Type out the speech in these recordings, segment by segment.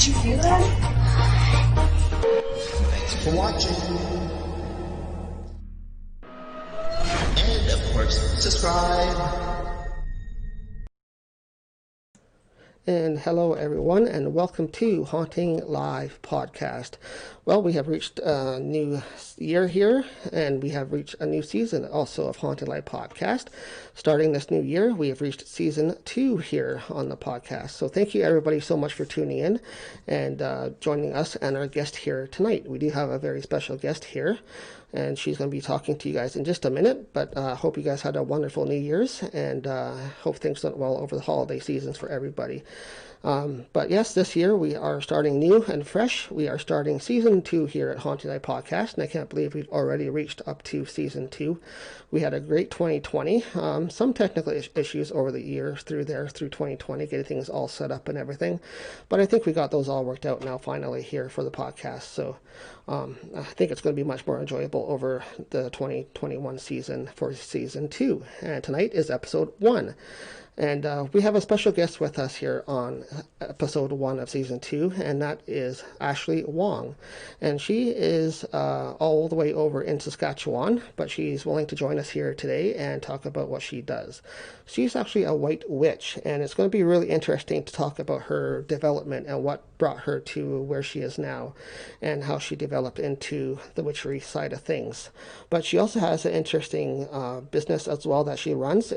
you do that? Thanks for watching. And of course, subscribe. And hello everyone, and welcome to Haunting Live podcast. Well, we have reached a new year here, and we have reached a new season also of Haunting Live podcast. Starting this new year, we have reached season 2 here on the podcast. So thank you everybody so much for tuning in and joining us and our guest here tonight. We do have a very special guest here, and she's going to be talking to you guys in just a minute, but hope you guys had a wonderful New Year's, and hope things went well over the holiday seasons for everybody. But yes, this year we are starting new and fresh. We are starting season 2 here at Haunting Live Podcast, and I can't believe we've already reached up to season 2. We had a great 2020. Some technical issues over the year through 2020, getting things all set up and everything. But I think we got those all worked out now finally here for the podcast. So I think it's going to be much more enjoyable over the 2021 season for season 2. And tonight is episode 1. And we have a special guest with us here on episode 1 of season 2, and that is Ashley Wong. And she is all the way over in Saskatchewan, but she's willing to join us here today and talk about what she does. She's actually a white witch, and it's going to be really interesting to talk about her development and what brought her to where she is now, and how she developed into the witchery side of things. But she also has an interesting business as well that she runs,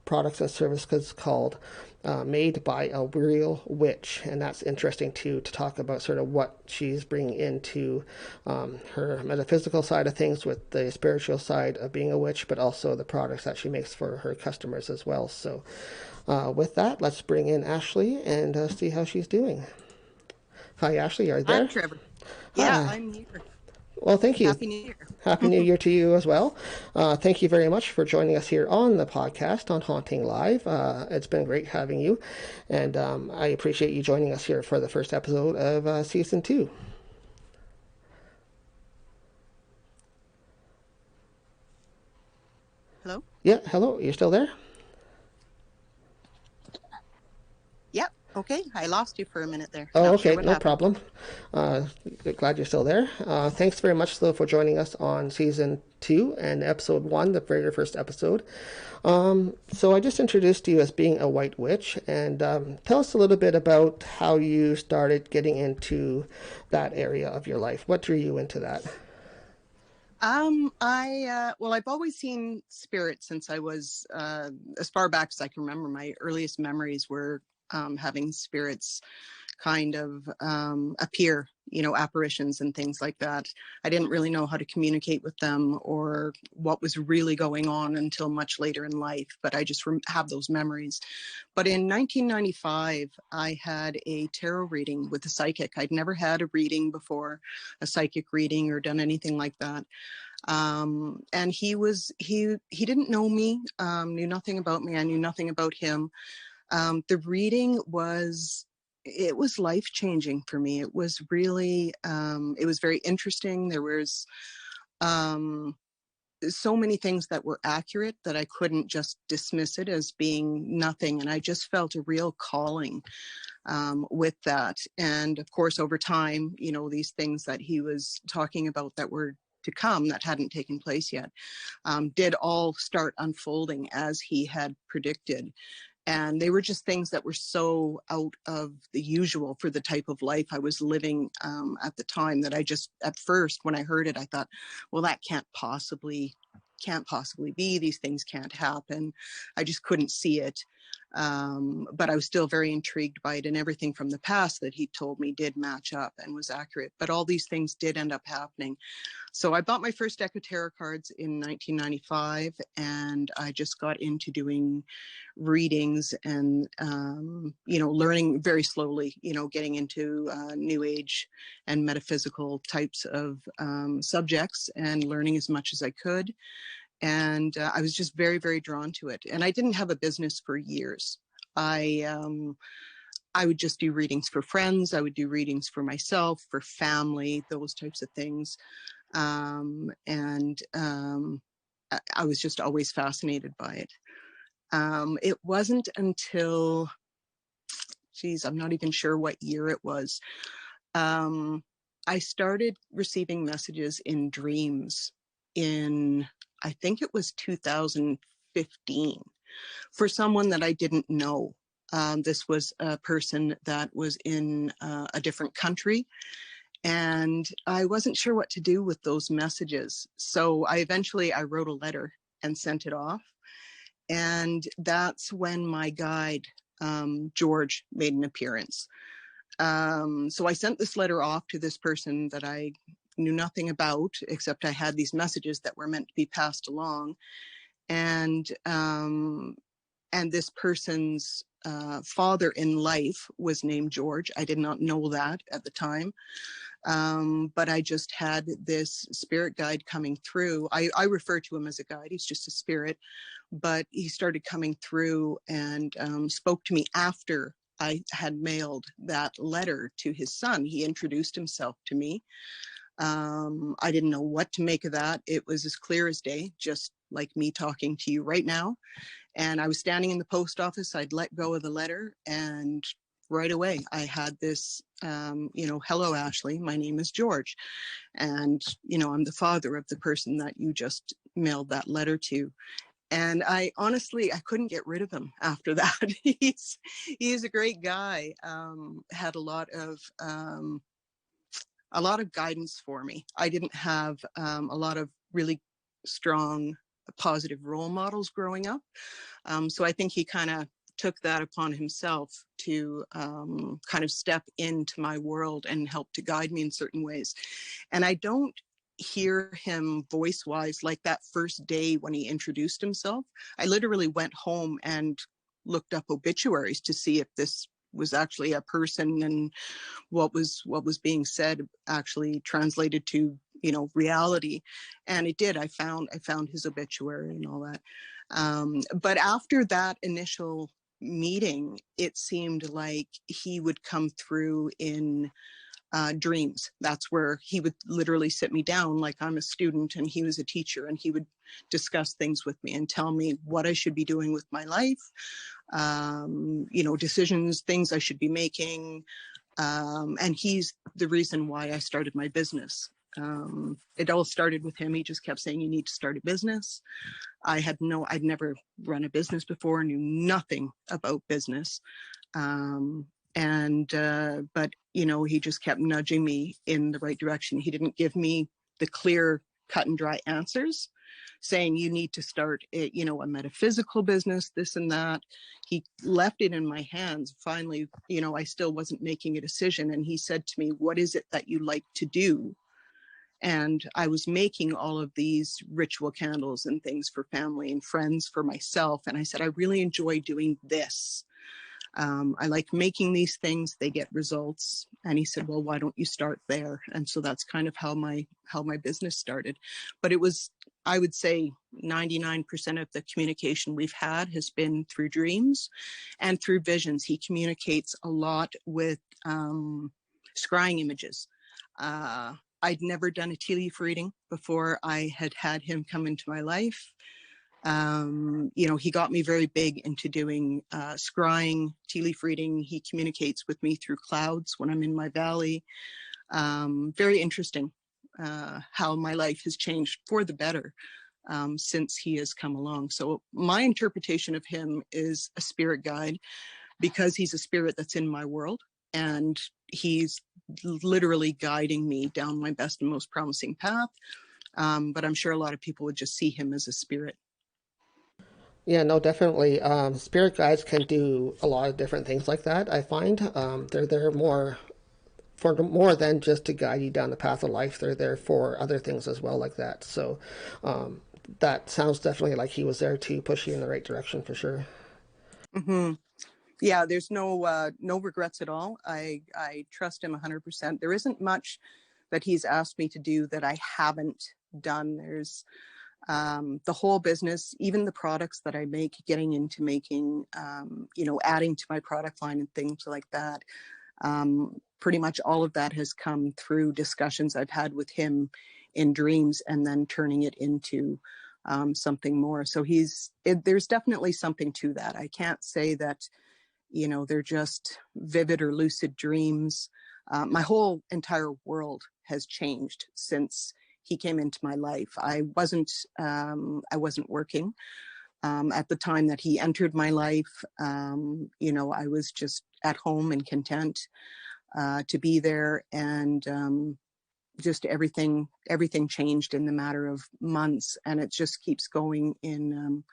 products and services called Made by a Real Witch, and that's interesting too, to talk about sort of what she's bringing into her metaphysical side of things with the spiritual side of being a witch, but also the products that she makes for her customers as well. So with that, let's bring in Ashley and see how she's doing. Hi Ashley, are you there? Hi Trevor. Yeah, Hi. I'm here. Well, thank you. Happy New Year. Happy New Year to you as well. Thank you very much for joining us here on the podcast on Haunting Live. It's been great having you, and I appreciate you joining us here for the first episode of season 2. Hello? Yeah, hello. You're still there? Yep. Okay. I lost you for a minute there. Oh, Not okay, sure what no happened. problem. Glad you're still there. Thanks very much, though, for joining us on season 2 and episode 1, the very first episode. So I just introduced you as being a white witch, and tell us a little bit about how you started getting into that area of your life. What drew you into that? I've always seen spirits since I was as far back as I can remember. My earliest memories were having spirits kind of appear, apparitions and things like that. I didn't really know how to communicate with them or what was really going on until much later in life, but I just have those memories. But in 1995, I had a tarot reading with a psychic. I'd never had a reading before, a psychic reading, or done anything like that. And he didn't know me, knew nothing about me. I knew nothing about him. The reading was life-changing for me. It was really, it was very interesting. There was so many things that were accurate that I couldn't just dismiss it as being nothing. And I just felt a real calling with that. And of course, over time, these things that he was talking about that were to come, that hadn't taken place yet, did all start unfolding as he had predicted. And they were just things that were so out of the usual for the type of life I was living at the time, that I just, at first, when I heard it, I thought, well, that can't possibly be. These things can't happen. I just couldn't see it. But I was still very intrigued by it, and everything from the past that he told me did match up and was accurate. But all these things did end up happening. So I bought my first deck of tarot cards in 1995, and I just got into doing readings and, learning very slowly, getting into New Age and metaphysical types of subjects, and learning as much as I could. And I was just very, very drawn to it. And I didn't have a business for years. I would just do readings for friends. I would do readings for myself, for family, those types of things. I was just always fascinated by it. It wasn't until, geez, I'm not even sure what year it was. I started receiving messages in dreams in, I think it was 2015, for someone that I didn't know. This was a person that was in a different country, and I wasn't sure what to do with those messages. So I wrote a letter and sent it off. And that's when my guide, George, made an appearance. So I sent this letter off to this person that I knew nothing about, except I had these messages that were meant to be passed along. And this person's father in life was named George. I did not know that at the time. But I just had this spirit guide coming through. I refer to him as a guide. He's just a spirit, but he started coming through and spoke to me after I had mailed that letter to his son. He introduced himself to me. I didn't know what to make of that. It was as clear as day, just like me talking to you right now. And I was standing in the post office. I'd let go of the letter, and right away I had this, hello, Ashley, my name is George. And, I'm the father of the person that you just mailed that letter to. And I couldn't get rid of him after that. He's a great guy. Had a lot of guidance for me. I didn't have a lot of really strong, positive role models growing up. So I think he kind of took that upon himself to kind of step into my world and help to guide me in certain ways. And I don't hear him voice-wise like that first day when he introduced himself. I literally went home and looked up obituaries to see if this was actually a person and what was being said actually translated to reality. And it did. I found his obituary and all that. But after that initial meeting, it seemed like he would come through in dreams. That's where he would literally sit me down like I'm a student and he was a teacher, and he would discuss things with me and tell me what I should be doing with my life, decisions, things I should be making. And he's the reason why I started my business. It all started with him. He just kept saying, you need to start a business. I'd never run a business before, knew nothing about business. But he just kept nudging me in the right direction. He didn't give me the clear, cut and dry answers saying you need to start a metaphysical business, this and that. He left it in my hands. Finally, I still wasn't making a decision. And he said to me, what is it that you like to do? And I was making all of these ritual candles and things for family and friends, for myself. And I said, I really enjoy doing this. I like making these things, they get results. And he said, well, why don't you start there? And so that's kind of how my business started. But it was, I would say 99% of the communication we've had has been through dreams and through visions. He communicates a lot with scrying images. I'd never done a tea leaf reading before I had him come into my life. He got me very big into doing scrying, tea leaf reading. He communicates with me through clouds when I'm in my valley. Very interesting how my life has changed for the better since he has come along. So my interpretation of him is a spirit guide, because he's a spirit that's in my world, and he's literally guiding me down my best and most promising path. But I'm sure a lot of people would just see him as a spirit. Yeah, no, definitely. Spirit guides can do a lot of different things like that. I find they're there more for more than just to guide you down the path of life. They're there for other things as well, like that. So that sounds definitely like he was there to push you in the right direction for sure. Mm-hmm. Yeah, there's no regrets at all. I trust him 100%. There isn't much that he's asked me to do that I haven't done. There's the whole business, even the products that I make, getting into making, adding to my product line and things like that. Pretty much all of that has come through discussions I've had with him in dreams, and then turning it into something more. So there's definitely something to that. I can't say that, they're just vivid or lucid dreams. My whole entire world has changed since he came into my life. I wasn't working at the time that he entered my life. I was just at home and content to be there, and just everything changed in the matter of months, and it just keeps going in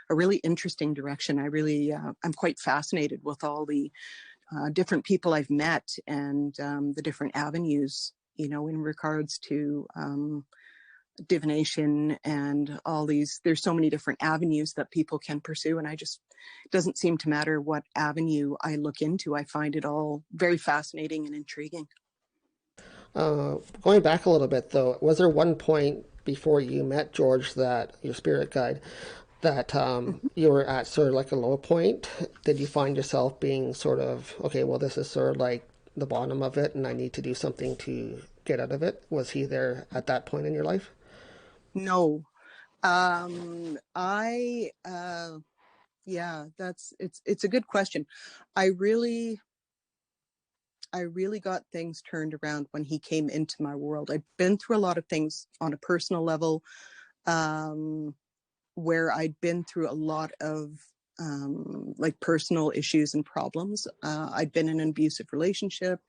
a really interesting direction. I'm quite fascinated with all the different people I've met, and the different avenues, in regards to divination and all these. There's so many different avenues that people can pursue, and it doesn't seem to matter what avenue I look into. I find it all very fascinating and intriguing. Going back a little bit, though, was there one point before you met George, that your spirit guide, that you were at sort of like a low point? Did you find yourself being sort of, okay, well, this is sort of like the bottom of it and I need to do something to get out of it? Was he there at that point in your life? No. It's a good question. I really got things turned around when he came into my world. I'd been through a lot of things on a personal level, where I'd been through a lot of like personal issues and problems. I'd been in an abusive relationship,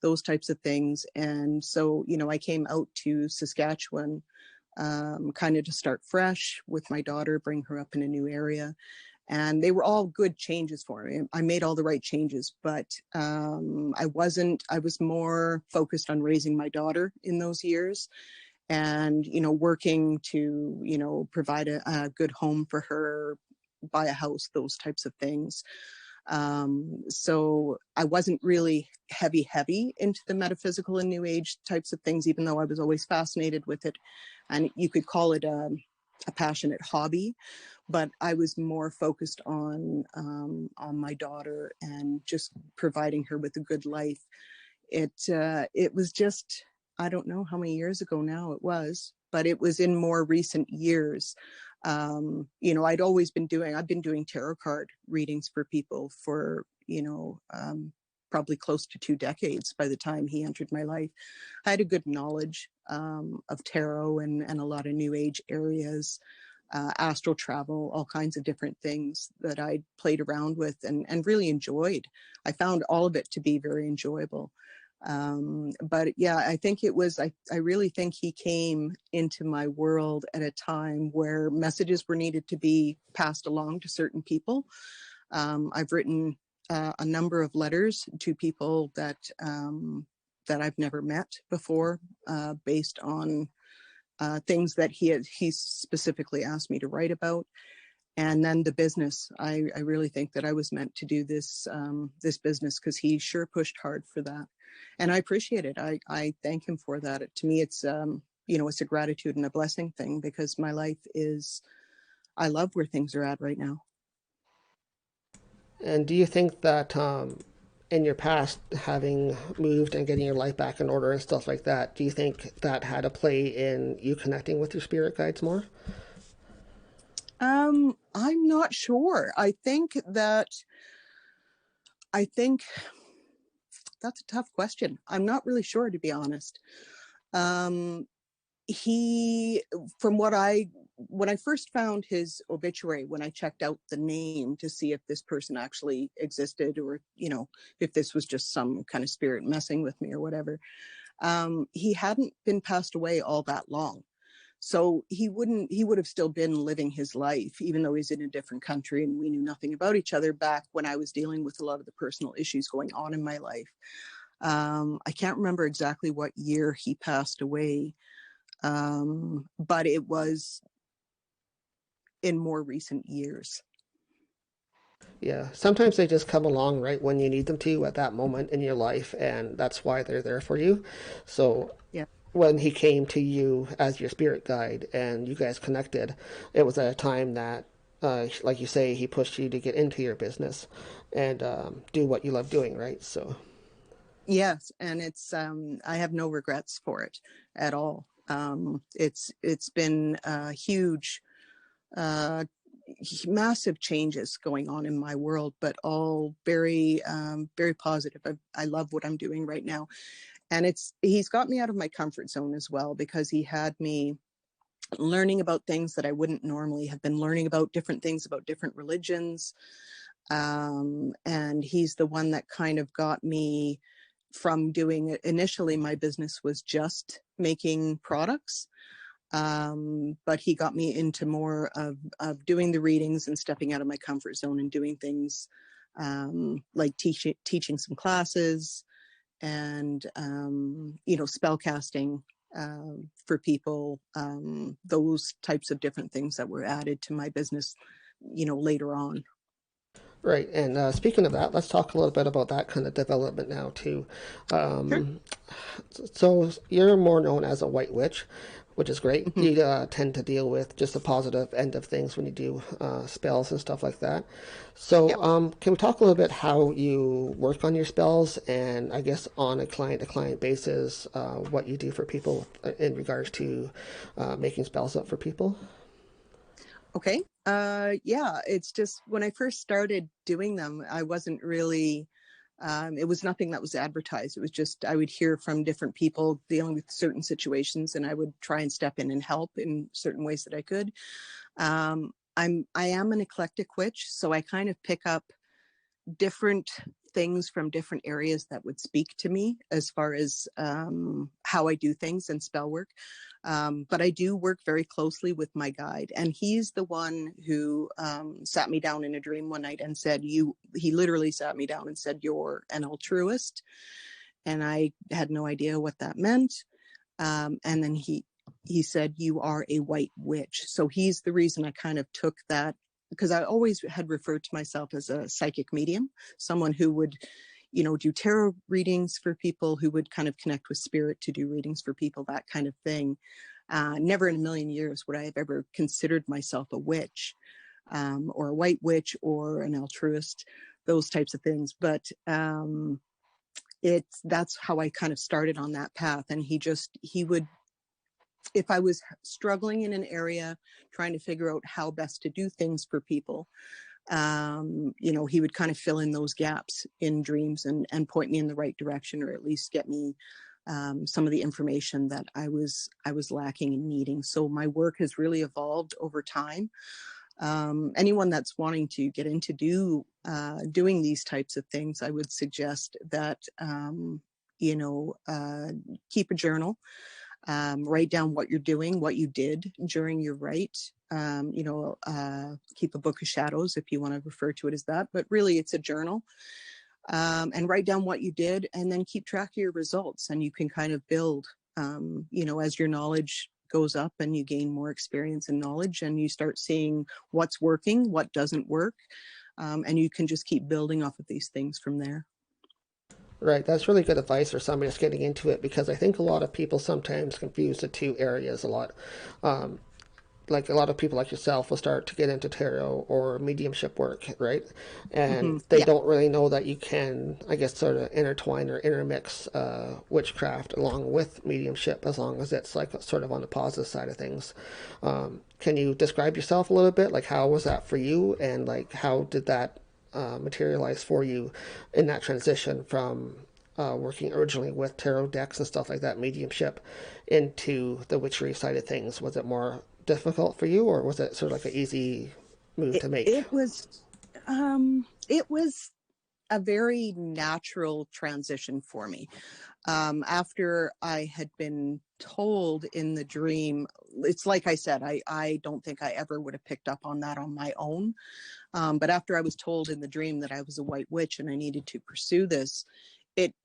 those types of things. And so, I came out to Saskatchewan kind of to start fresh with my daughter, bring her up in a new area. And they were all good changes for me. I made all the right changes, but I was more focused on raising my daughter in those years, and, working to, provide a good home for her, buy a house, those types of things. So I wasn't really heavy into the metaphysical and new age types of things, even though I was always fascinated with it. And you could call it a passionate hobby, but I was more focused on my daughter and just providing her with a good life. It was just, I don't know how many years ago now it was, but it was in more recent years. I've been doing tarot card readings for people for, probably close to 2 decades by the time he entered my life. I had a good knowledge of tarot and a lot of new age areas, astral travel, all kinds of different things that I played around with and really enjoyed. I found all of it to be very enjoyable. But yeah, I think it was, I really think he came into my world at a time where messages were needed to be passed along to certain people. I've written a number of letters to people that I've never met before, based on things that he specifically asked me to write about. And then the business, I really think that I was meant to do this business, because he sure pushed hard for that. And I appreciate it. I thank him for that. To me, it's, it's a gratitude and a blessing thing, because my life I love where things are at right now. And do you think that in your past, having moved and getting your life back in order and stuff like that, do you think that had a play in you connecting with your spirit guides more? I'm not sure. I think that's a tough question. I'm not really sure, to be honest. From when I first found his obituary, when I checked out the name to see if this person actually existed, or, if this was just some kind of spirit messing with me or whatever, he hadn't been passed away all that long. So he would have still been living his life, even though he's in a different country and we knew nothing about each other back when I was dealing with a lot of the personal issues going on in my life. I can't remember exactly what year he passed away, but it was in more recent years. Yeah, sometimes they just come along right when you need them to at that moment in your life, and that's why they're there for you. So Yeah. when he came to you as your spirit guide and you guys connected, it was at a time that, like you say, he pushed you to get into your business and do what you love doing, right? So Yes, and it's I have no regrets for it at all. It's been a huge massive changes going on in my world, but all very, very positive. I love what I'm doing right now. And he's got me out of my comfort zone as well, because he had me learning about things that I wouldn't normally have been learning about, different things about different religions. And he's the one that kind of got me from doing it. Initially, my business was just making products. But he got me into more of doing the readings and stepping out of my comfort zone and doing things like teaching some classes and, spell casting for people, those types of different things that were added to my business, later on. Right, and speaking of that, let's talk a little bit about that kind of development now too. Sure. So you're more known as a white witch, which is great. Mm-hmm. You tend to deal with just the positive end of things when you do spells and stuff like that. So Yep. can we talk a little bit how you work on your spells, and I guess on a client-to-client basis, what you do for people in regards to making spells up for people? Okay. Yeah, it's just when I first started doing them, I wasn't really, it was nothing that was advertised. It was just, I would hear from different people dealing with certain situations, and I would try and step in and help in certain ways that I could. I am an eclectic witch, so I kind of pick up different things from different areas that would speak to me as far as how I do things and spell work. But I do work very closely with my guide, and he's the one who sat me down in a dream one night and said, he literally sat me down and said, "You're an altruist." And I had no idea what that meant. And then he said, "You are a white witch." So he's the reason I kind of took that, because I always had referred to myself as a psychic medium, someone who would, do tarot readings for people, who would kind of connect with spirit to do readings for people, that kind of thing. Never in a million years would I have ever considered myself a witch, or a white witch, or an altruist, those types of things. But that's how I kind of started on that path. And he would, if I was struggling in an area, trying to figure out how best to do things for people, he would kind of fill in those gaps in dreams and point me in the right direction, or at least get me some of the information that I was lacking and needing. So my work has really evolved over time. Anyone that's wanting to get into doing these types of things, I would suggest that keep a journal. Write down what you're doing, what you did during your rite. Keep a book of shadows, if you want to refer to it as that, but really it's a journal. And write down what you did, and then keep track of your results, and you can kind of build, as your knowledge goes up and you gain more experience and knowledge, and you start seeing what's working, what doesn't work, and you can just keep building off of these things from there. Right, that's really good advice for somebody that's getting into it, because I think a lot of people sometimes confuse the two areas a lot. Um, like a lot of people like yourself will start to get into tarot or mediumship work, right? And they Yeah. don't really know that you can, I guess, sort of intertwine or intermix witchcraft along with mediumship, as long as it's like sort of on the positive side of things. Can you describe yourself a little bit? Like, how was that for you, and like how did that materialize for you in that transition from working originally with tarot decks and stuff like that, mediumship, into the witchery side of things? Was it more difficult for you, or was it sort of like an easy move to make? It was a very natural transition for me. After I had been told in the dream, it's like I said, I don't think I ever would have picked up on that on my own. But after I was told in the dream that I was a white witch and I needed to pursue this,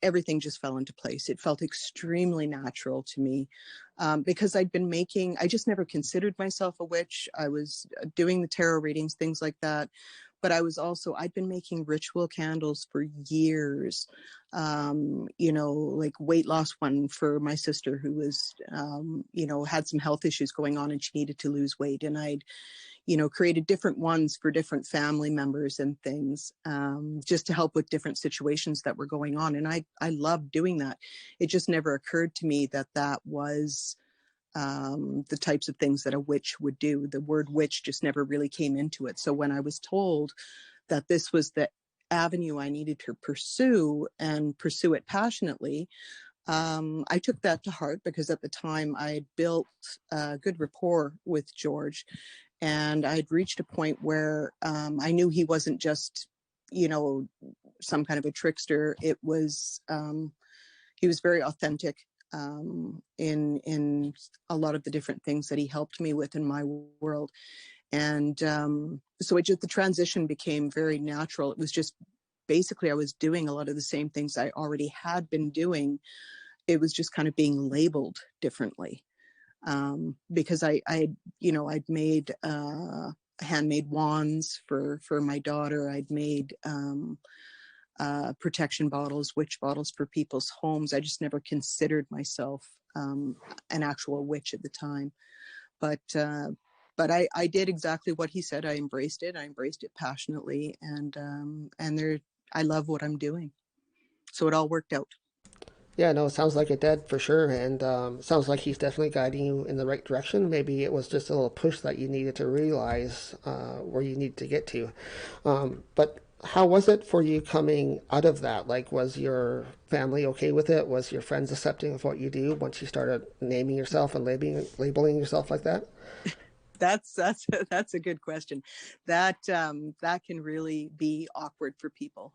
everything just fell into place. It felt extremely natural to me, because I just never considered myself a witch. I was doing the tarot readings, things like that. But I'd been making ritual candles for years, like weight loss one for my sister who was, had some health issues going on and she needed to lose weight. And I'd created different ones for different family members and things, just to help with different situations that were going on. And I loved doing that. It just never occurred to me that was the types of things that a witch would do. The word witch just never really came into it. So when I was told that this was the avenue I needed to pursue and pursue it passionately, I took that to heart, because at the time I had built a good rapport with George, and I'd reached a point where I knew he wasn't just, some kind of a trickster. It was, he was very authentic in a lot of the different things that he helped me with in my world. And so the transition became very natural. It was just basically I was doing a lot of the same things I already had been doing. It was just kind of being labeled differently, because I'd made handmade wands for my daughter. I'd made protection bottles, witch bottles for people's homes. I just never considered myself an actual witch at the time. But I did exactly what he said. I embraced it. I embraced it passionately, and I love what I'm doing. So it all worked out. Yeah, no, it sounds like it did for sure, and sounds like he's definitely guiding you in the right direction. Maybe it was just a little push that you needed to realize where you need to get to. But how was it for you coming out of that? Like, was your family okay with it? Was your friends accepting of what you do once you started naming yourself and labeling yourself like that? That's that's a good question. That can really be awkward for people.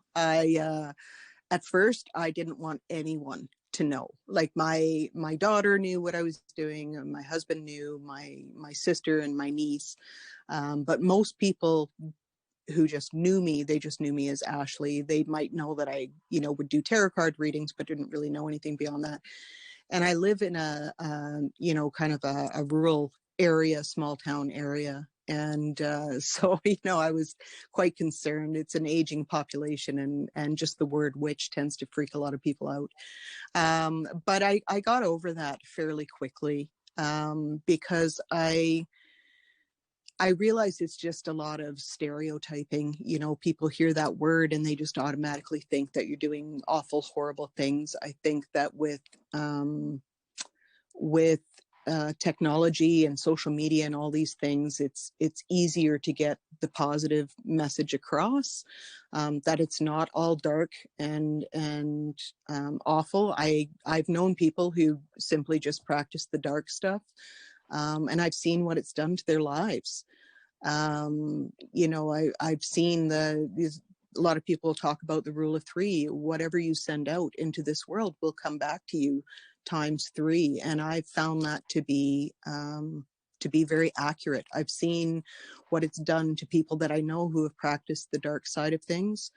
At first I didn't want anyone to know. Like my daughter knew what I was doing, and my husband knew, my sister and my niece. But most people who just knew me, they just knew me as Ashley. They might know that I, would do tarot card readings, but didn't really know anything beyond that. And I live in a kind of a rural area, small town area. And so, I was quite concerned. It's an aging population, and just the word witch tends to freak a lot of people out. But I got over that fairly quickly, because I realize it's just a lot of stereotyping. People hear that word and they just automatically think that you're doing awful, horrible things. I think that with technology and social media and all these things, it's easier to get the positive message across, that it's not all dark and awful. I've known people who simply just practice the dark stuff, and I've seen what it's done to their lives. I've seen a lot of people talk about the rule of three. Whatever you send out into this world will come back to you times three. And I've found that to be very accurate. I've seen what it's done to people that I know who have practiced the dark side of things,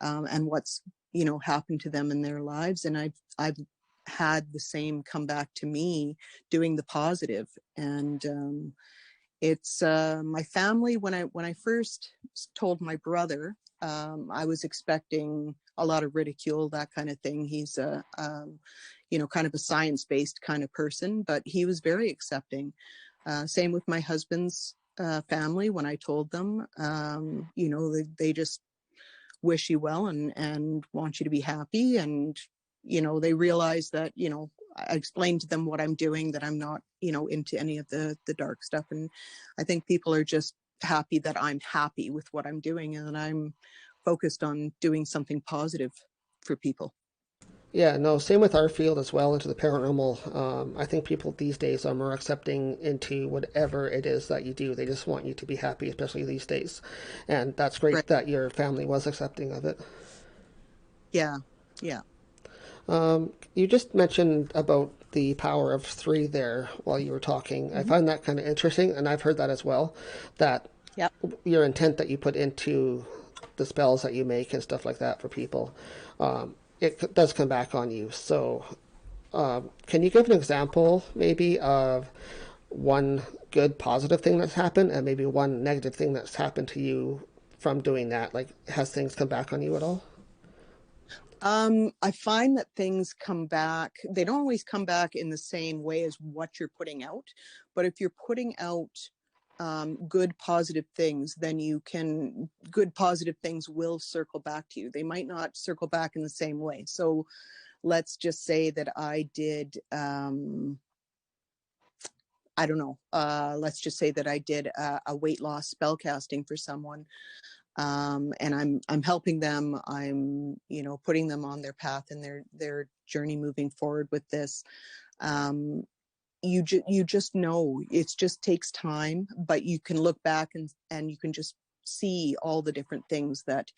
and what's, happened to them in their lives. And I've had the same come back to me doing the positive. And it's my family. When I first told my brother, I was expecting a lot of ridicule, that kind of thing. He's kind of a science-based kind of person, but he was very accepting. Same with my husband's family. When I told them, they just wish you well and want you to be happy. And, they realize that, I explained to them what I'm doing, that I'm not, into any of the dark stuff. And I think people are just happy that I'm happy with what I'm doing, and that I'm focused on doing something positive for people. Yeah, no, same with our field as well, into the paranormal. I think people these days are more accepting into whatever it is that you do. They just want you to be happy, especially these days. And that's great Right. that your family was accepting of it. Yeah. Yeah. You just mentioned about the power of three there while you were talking. I Mm-hmm. find that kind of interesting, and I've heard that as well, that Yep. your intent that you put into the spells that you make and stuff like that for people, it does come back on you. So, can you give an example maybe of one good positive thing that's happened and maybe one negative thing that's happened to you from doing that? Like, has things come back on you at all? I find that things come back. They don't always come back in the same way as what you're putting out. But if you're putting out good positive things, then good positive things will circle back to you. They might not circle back in the same way. So let's just say that I did I don't know, let's just say that I did a weight loss spell casting for someone, and I'm helping them. I'm, you know, putting them on their path and their journey moving forward with this. You just know it just takes time, but you can look back and you can just see all the different things that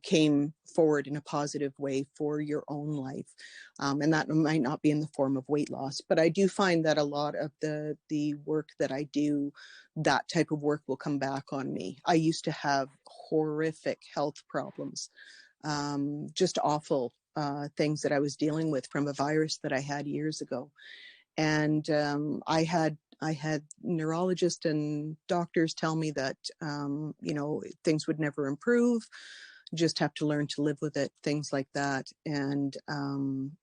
came forward in a positive way for your own life. And that might not be in the form of weight loss, but I do find that a lot of the work that I do, that type of work will come back on me. I used to have horrific health problems, just awful things that I was dealing with from a virus that I had years ago. And I had neurologists and doctors tell me that, you know, things would never improve. Just have to learn to live with it, things like that. And,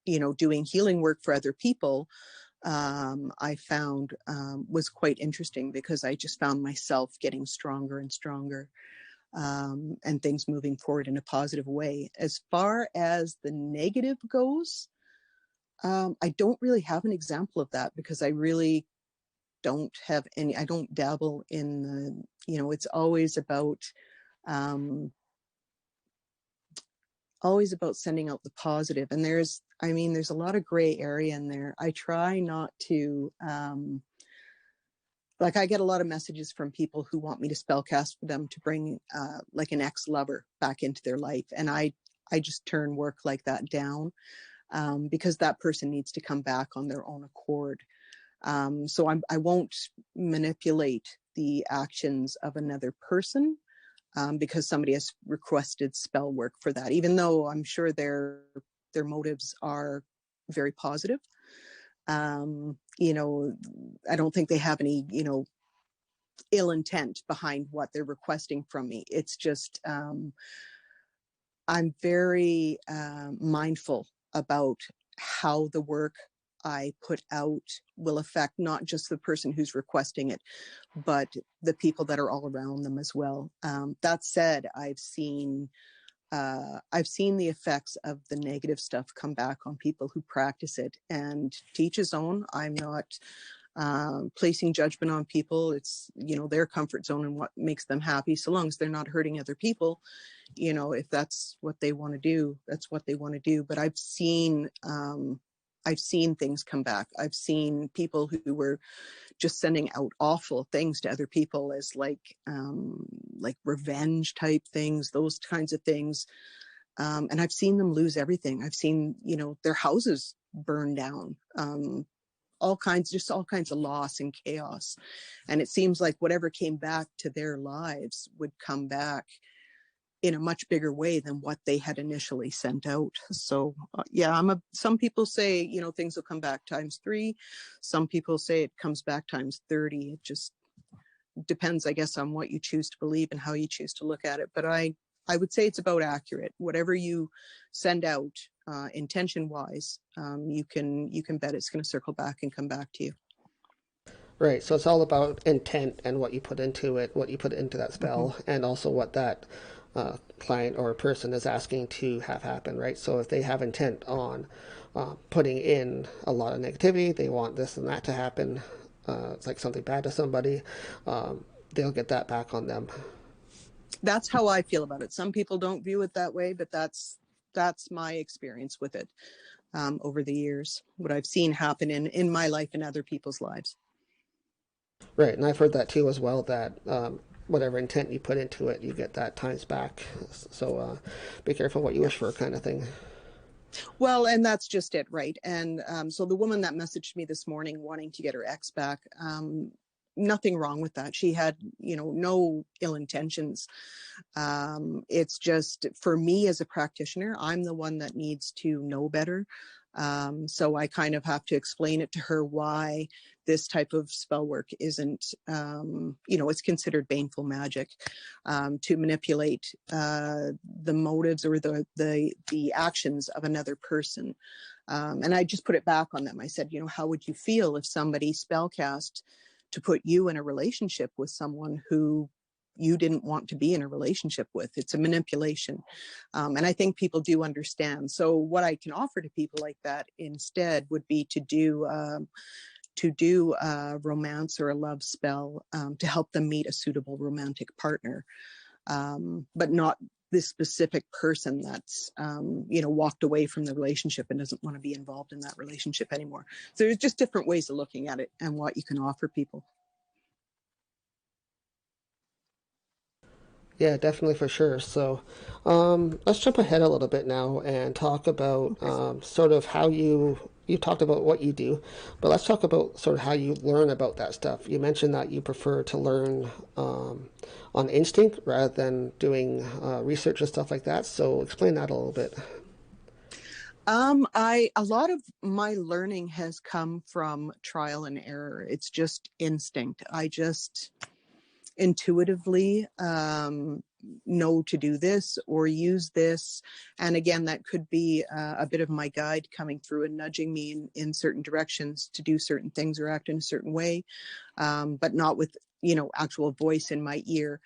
you know, doing healing work for other people, I found was quite interesting, because I just found myself getting stronger and stronger, and things moving forward in a positive way. As far as the negative goes, I don't really have an example of that, because I really don't have any. I don't dabble in the, you know, it's always about sending out the positive. And there's a lot of gray area in there. I try not to, like, I get a lot of messages from people who want me to spellcast for them to bring like an ex-lover back into their life. And I just turn work like that down, because that person needs to come back on their own accord. So I won't manipulate the actions of another person, because somebody has requested spell work for that, even though I'm sure their motives are very positive. You know, I don't think they have any, you know, ill intent behind what they're requesting from me. It's just, I'm very mindful about how the work I put out will affect not just the person who's requesting it, but the people that are all around them as well. That said, I've seen the effects of the negative stuff come back on people who practice it, and to each his own. I'm not placing judgment on people. It's, you know, their comfort zone and what makes them happy, so long as they're not hurting other people. You know, if that's what they want to do, that's what they want to do. But I've seen things come back. I've seen people who were just sending out awful things to other people as like revenge type things, those kinds of things. And I've seen them lose everything. I've seen, you know, their houses burn down, all kinds of loss and chaos. And it seems like whatever came back to their lives would come back in a much bigger way than what they had initially sent out. So yeah, some people say, you know, things will come back times 3. Some people say it comes back times 30. It just depends, I guess, on what you choose to believe and how you choose to look at it. But I would say it's about accurate. Whatever you send out, intention wise, you can bet it's going to circle back and come back to you. Right. So it's all about intent and what you put into it, what you put into that spell, Mm-hmm. and also what that client or person is asking to have happen, right? So if they have intent on putting in a lot of negativity, they want this and that to happen, it's like something bad to somebody, they'll get that back on them. That's how I feel about it. Some people don't view it that way, but that's my experience with it over the years, what I've seen happen in my life and other people's lives. Right, and I've heard that too as well, that whatever intent you put into it, you get that times back. So be careful what you wish for, kind of thing. Well, and that's just it, right? And so the woman that messaged me this morning wanting to get her ex back, nothing wrong with that. She had, you know, no ill intentions. It's just, for me as a practitioner, I'm the one that needs to know better. So I kind of have to explain it to her why this type of spell work isn't, you know, it's considered baneful magic, to manipulate the motives or the actions of another person. And I just put it back on them. I said, you know, how would you feel if somebody spellcast to put you in a relationship with someone who you didn't want to be in a relationship with? It's a manipulation. And I think people do understand. So what I can offer to people like that instead would be to do to do a romance or a love spell to help them meet a suitable romantic partner, but not this specific person that's walked away from the relationship and doesn't want to be involved in that relationship anymore. So there's just different ways of looking at it and what you can offer people. Yeah, definitely, for sure. So let's jump ahead a little bit now and talk about sort of how you talked about what you do, but let's talk about sort of how you learn about that stuff. You mentioned that you prefer to learn on instinct rather than doing research and stuff like that. So explain that a little bit. A lot of my learning has come from trial and error. It's just instinct. I just intuitively know to do this or use this. And again, that could be a bit of my guide coming through and nudging me in certain directions to do certain things or act in a certain way, but not with, actual voice in my ear.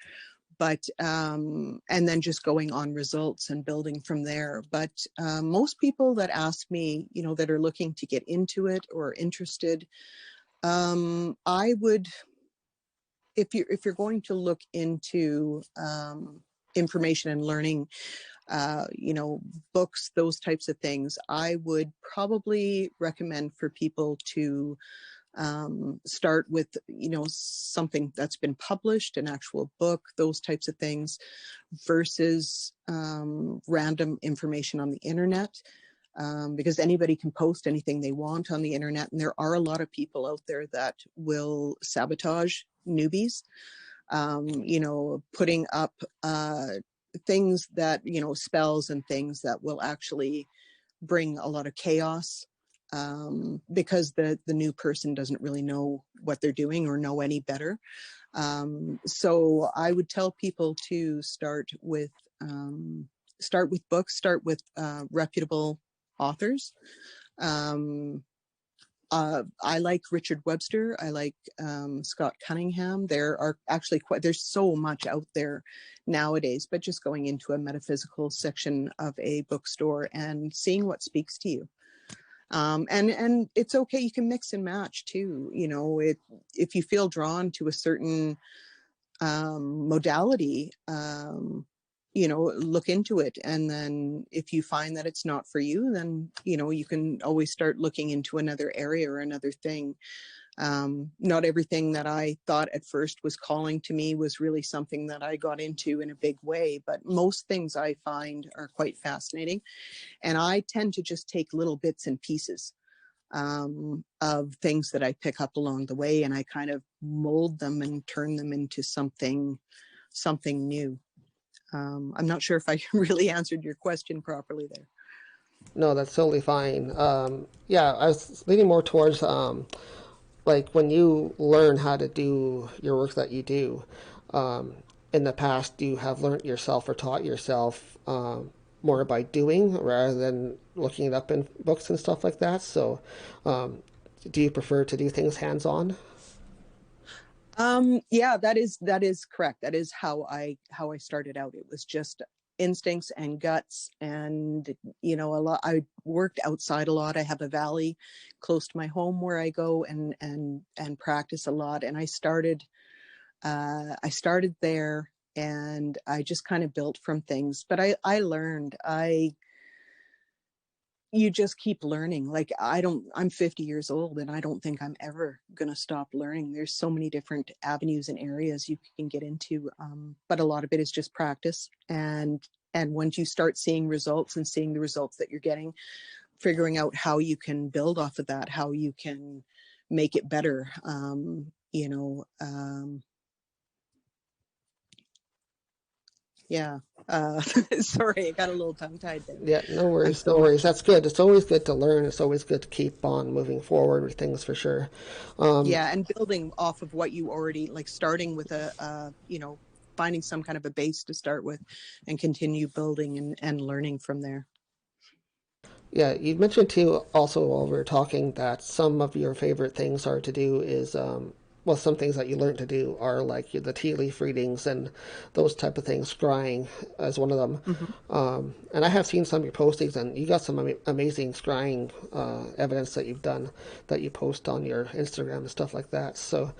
But and then just going on results and building from there. But most people that ask me, that are looking to get into it or interested, I would, if you're going to look into information and learning, books, those types of things, I would probably recommend for people to start with, something that's been published, an actual book, those types of things, versus random information on the internet. Because anybody can post anything they want on the internet, and there are a lot of people out there that will sabotage newbies, putting up things that, spells and things that will actually bring a lot of chaos, because the new person doesn't really know what they're doing or know any better. So I would tell people to start with books, start with reputable authors. I like Richard Webster. I like Scott Cunningham. There are actually there's so much out there nowadays, but just going into a metaphysical section of a bookstore and seeing what speaks to you. And it's okay. You can mix and match too. If you feel drawn to a certain modality, look into it. And then if you find that it's not for you, then, you can always start looking into another area or another thing. Not everything that I thought at first was calling to me was really something that I got into in a big way, but most things I find are quite fascinating. And I tend to just take little bits and pieces of things that I pick up along the way, and I kind of mold them and turn them into something new. I'm not sure if I really answered your question properly there. No, that's totally fine. Yeah, I was leaning more towards like when you learn how to do your work that you do. In the past, you have learned yourself or taught yourself more by doing rather than looking it up in books and stuff like that. So, do you prefer to do things hands-on? Yeah, that is correct. That is how I started out. It was just instincts and guts, and a lot. I worked outside a lot. I have a valley close to my home where I go and practice a lot. And I started there, and I just kind of built from things. But I learned. You just keep learning. Like I'm 50 years old, and I don't think I'm ever going to stop learning. There's so many different avenues and areas you can get into. But a lot of it is just practice. And once you start seeing results and seeing the results that you're getting, figuring out how you can build off of that, how you can make it better. Yeah. Sorry, I got a little tongue tied there. Yeah, no worries, no worries. That's good. It's always good to learn. It's always good to keep on moving forward with things for sure. Yeah, and building off of what you already like, starting with finding some kind of a base to start with, and continue building and learning from there. Yeah, you mentioned too also while we were talking that some of your favorite things are to do is well, some things that you learn to do are like the tea leaf readings and those type of things. Scrying as one of them, Hmm. and I have seen some of your postings, and you got some amazing scrying evidence that you've done that you post on your Instagram and stuff like that. So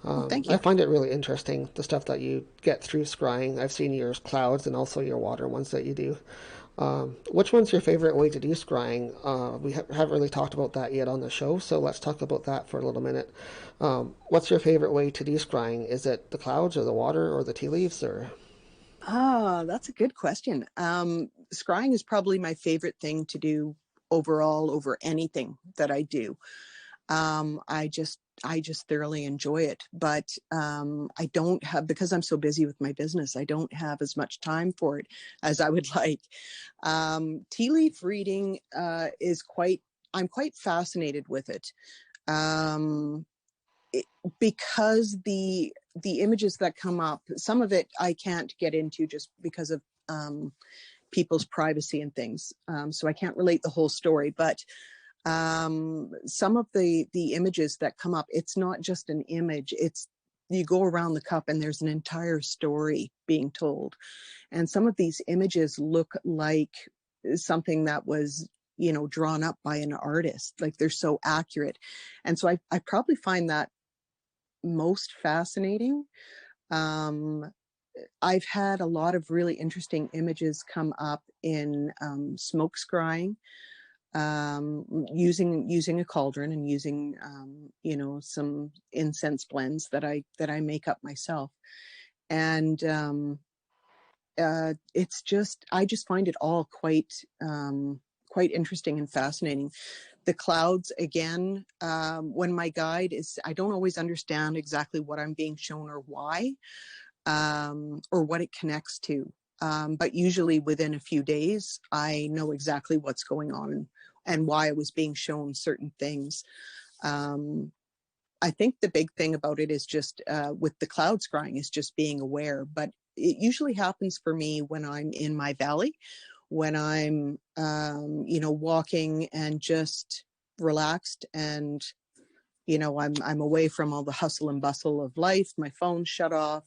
Well, thank I you. find it really interesting the stuff that you get through scrying. I've seen your clouds and also your water ones that you do. Which one's your favorite way to do scrying? We haven't really talked about that yet on the show, so let's talk about that for a little minute. What's your favorite way to do scrying? Is it the clouds or the water or the tea leaves or? Ah, that's a good question. Scrying is probably my favorite thing to do overall over anything that I do. I just thoroughly enjoy it, but I don't have, because I'm so busy with my business, I don't have as much time for it as I would like. Tea leaf reading is quite, I'm quite fascinated with it. Um, it, because the images that come up, some of it I can't get into just because of people's privacy and things. So I can't relate the whole story, but some of the images that come up, it's not just an image, it's, you go around the cup and there's an entire story being told, and some of these images look like something that was, you know, drawn up by an artist, like they're so accurate. And so I probably find that most fascinating. um I've had a lot of really interesting images come up in smoke scrying, using a cauldron and using you know, some incense blends that I make up myself. And it's just, I just find it all quite interesting and fascinating. The clouds, again, when my guide is, I don't always understand exactly what I'm being shown or why, or what it connects to. But usually within a few days, I know exactly what's going on and why I was being shown certain things. Um, I think the big thing about it is just with the cloud scrying is just being aware. But it usually happens for me when I'm in my valley, when I'm, you know, walking and just relaxed, and you know, I'm away from all the hustle and bustle of life. My phone's shut off,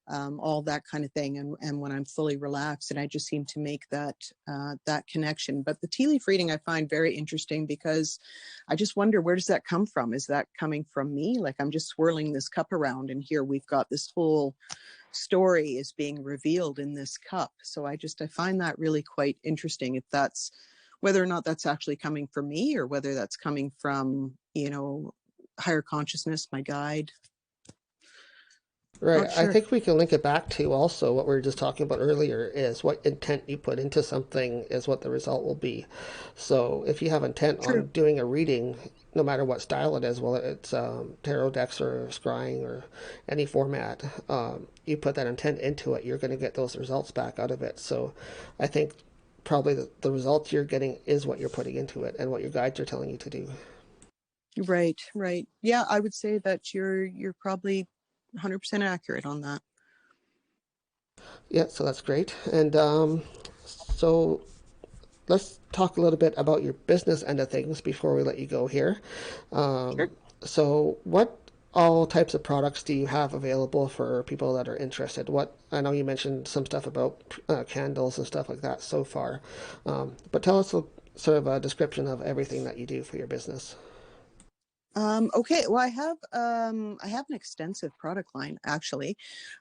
all that kind of thing. And when I'm fully relaxed, and I just seem to make that connection. But the tea leaf reading I find very interesting because I just wonder, where does that come from? Is that coming from me? Like, I'm just swirling this cup around, and here we've got this whole story is being revealed in this cup. So I find that really quite interesting, if that's, whether or not that's actually coming from me or whether that's coming from, you know, higher consciousness, my guide. Right. Not I sure. think we can link it back to also what we were just talking about earlier is what intent you put into something is what the result will be. So if you have intent True. on doing a reading, no matter what style it is, whether it's tarot decks or scrying or any format, you put that intent into it, you're going to get those results back out of it. So I think probably the results you're getting is what you're putting into it and what your guides are telling you to do. Right, right. Yeah, I would say that you're probably 100% accurate on that. Yeah, so that's great. And so let's talk a little bit about your business end of things before we let you go here. Sure. Um, so, what all types of products do you have available for people that are interested? What I know you mentioned some stuff about candles and stuff like that so far, but tell us sort of a description of everything that you do for your business. Okay, well, I have an extensive product line, actually.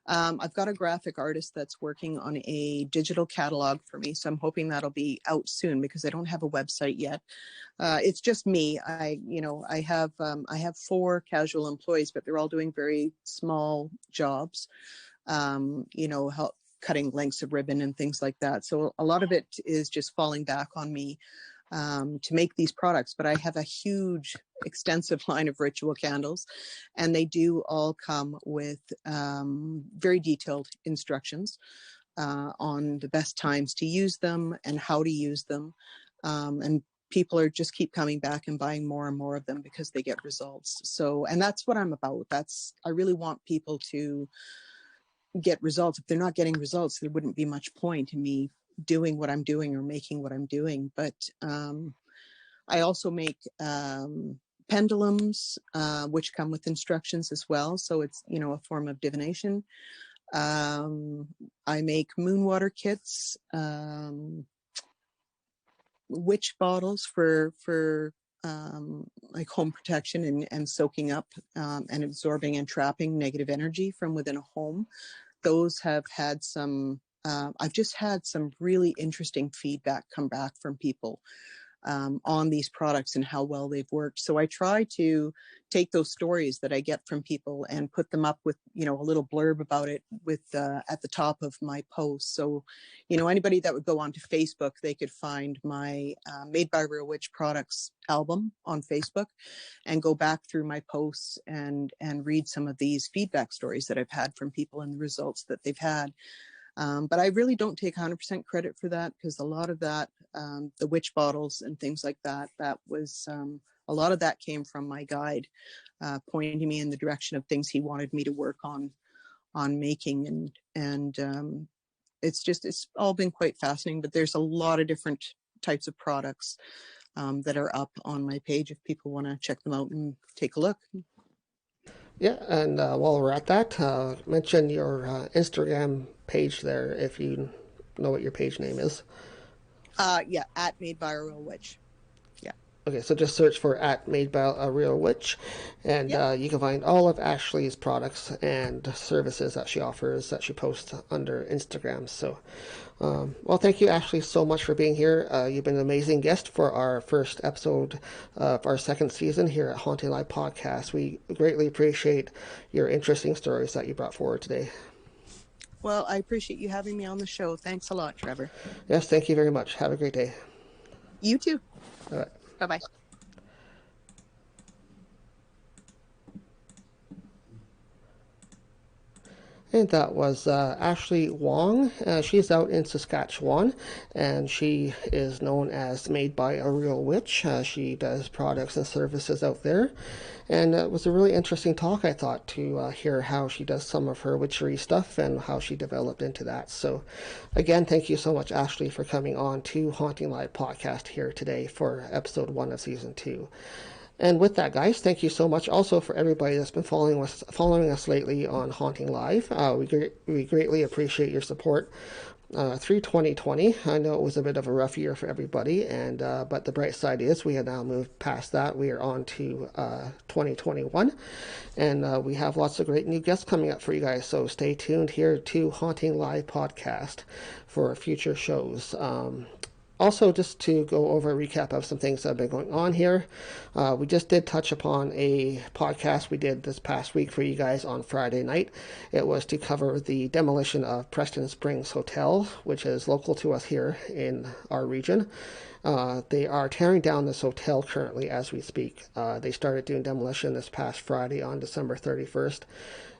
I've got a graphic artist that's working on a digital catalog for me, so I'm hoping that'll be out soon because I don't have a website yet. It's just me. You know, I have 4 casual employees, but they're all doing very small jobs. You know, help cutting lengths of ribbon and things like that. So a lot of it is just falling back on me to make these products. But I have a huge, extensive line of ritual candles, and they do all come with very detailed instructions on the best times to use them and how to use them. And people are just keep coming back and buying more and more of them because they get results. So, and that's what I'm about. I really want people to get results. If they're not getting results, there wouldn't be much point in me doing what I'm doing or making what I'm doing. But I also make pendulums, which come with instructions as well. So it's, a form of divination. I make moon water kits, witch bottles for like home protection and soaking up and absorbing and trapping negative energy from within a home. Those have had some, I've just had some really interesting feedback come back from people on these products and how well they've worked. So I try to take those stories that I get from people and put them up with, a little blurb about it with at the top of my posts. So, anybody that would go onto Facebook, they could find my Made by Real Witch Products album on Facebook and go back through my posts and read some of these feedback stories that I've had from people and the results that they've had. But I really don't take 100% credit for that, because a lot of that, the witch bottles and things like that, that was, a lot of that came from my guide, pointing me in the direction of things he wanted me to work on making. And it's all been quite fascinating, but there's a lot of different types of products that are up on my page if people want to check them out and take a look. Yeah, and while we're at that, mention your Instagram page there if you know what your page name is. Yeah, at Made by a Real Witch. Yeah. Okay, so just search for at Made by a Real Witch, and you can find all of Ashley's products and services that she offers that she posts under Instagram. So, well, thank you, Ashley, so much for being here. You've been an amazing guest for our first episode of our second season here at Haunting Live Podcast. We greatly appreciate your interesting stories that you brought forward today. Well, I appreciate you having me on the show. Thanks a lot, Trevor. Yes, thank you very much. Have a great day. You too. All right. Bye-bye. And that was Ashley Wong. She's out in Saskatchewan, and she is known as Made by a Real Witch. She does products and services out there. And it was a really interesting talk, I thought, to hear how she does some of her witchery stuff and how she developed into that. So, again, thank you so much, Ashley, for coming on to Haunting Live Podcast here today for episode 1 of season 2. And with that, guys, thank you so much also for everybody that's been following us lately on Haunting Live. We greatly appreciate your support through 2020. I know it was a bit of a rough year for everybody, and but the bright side is we have now moved past that. We are on to 2021, and we have lots of great new guests coming up for you guys. So stay tuned here to Haunting Live Podcast for future shows. Also, just to go over a recap of some things that have been going on here, we just did touch upon a podcast we did this past week for you guys on Friday night. It was to cover the demolition of Preston Springs Hotel, which is local to us here in our region. They are tearing down this hotel currently as we speak. They started doing demolition this past Friday on December 31st.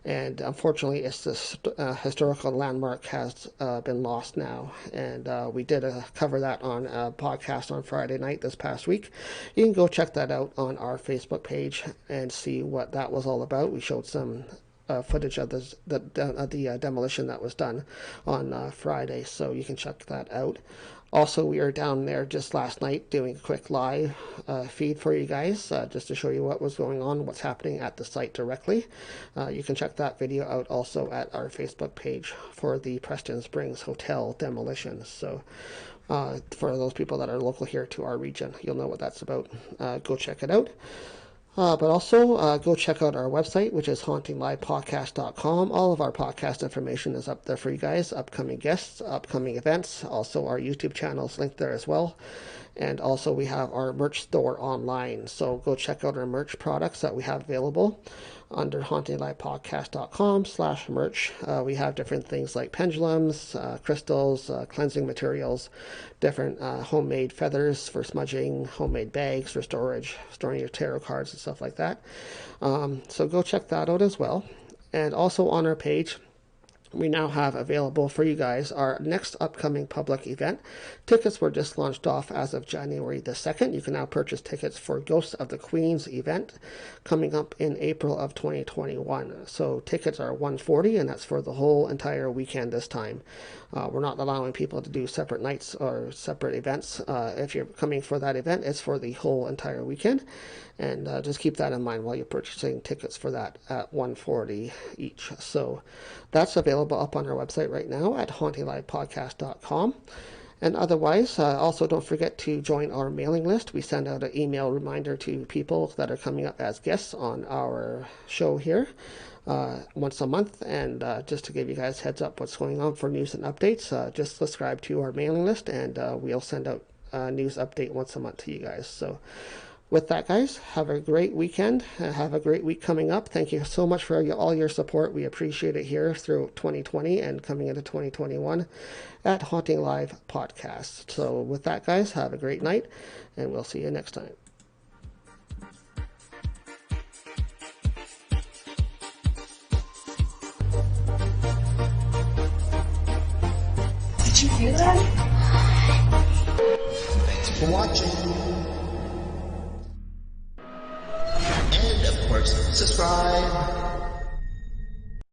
And unfortunately, it's this historical landmark has been lost now. And we did cover that on a podcast on Friday night this past week. You can go check that out on our Facebook page and see what that was all about. We showed some footage of the demolition that was done on Friday, so you can check that out. Also, we are down there just last night doing a quick live feed for you guys, just to show you what was going on, what's happening at the site directly. You can check that video out also at our Facebook page for the Preston Springs Hotel demolition. So for those people that are local here to our region, you'll know what that's about. Go check it out. But also, go check out our website, which is HauntingLivePodcast.com. All of our podcast information is up there for you guys. Upcoming guests, upcoming events. Also, our YouTube channel is linked there as well. And also, we have our merch store online. So go check out our merch products that we have available under HauntingLivePodcast.com/merch. We have different things like pendulums, crystals, cleansing materials, different homemade feathers for smudging, homemade bags for storage, storing your tarot cards and stuff like that. So go check that out as well. And also on our page, we now have available for you guys our next upcoming public event. Tickets were just launched off as of January the 2nd. You can now purchase tickets for Ghosts of the Queens event coming up in April of 2021. So tickets are $140, and that's for the whole entire weekend this time. We're not allowing people to do separate nights or separate events. If you're coming for that event, it's for the whole entire weekend. And just keep that in mind while you're purchasing tickets for that at $140 each. So that's available up on our website right now at HauntingLivePodcast.com. And otherwise, also don't forget to join our mailing list. We send out an email reminder to people that are coming up as guests on our show here once a month. And just to give you guys heads up what's going on for news and updates, just subscribe to our mailing list, and we'll send out a news update once a month to you guys. So with that, guys, have a great weekend. Have a great week coming up. Thank you so much for all your support. We appreciate it here through 2020 and coming into 2021 at Haunting Live Podcast. So with that, guys, have a great night, and we'll see you next time. Did you hear that? Thanks for watching. And of course, subscribe.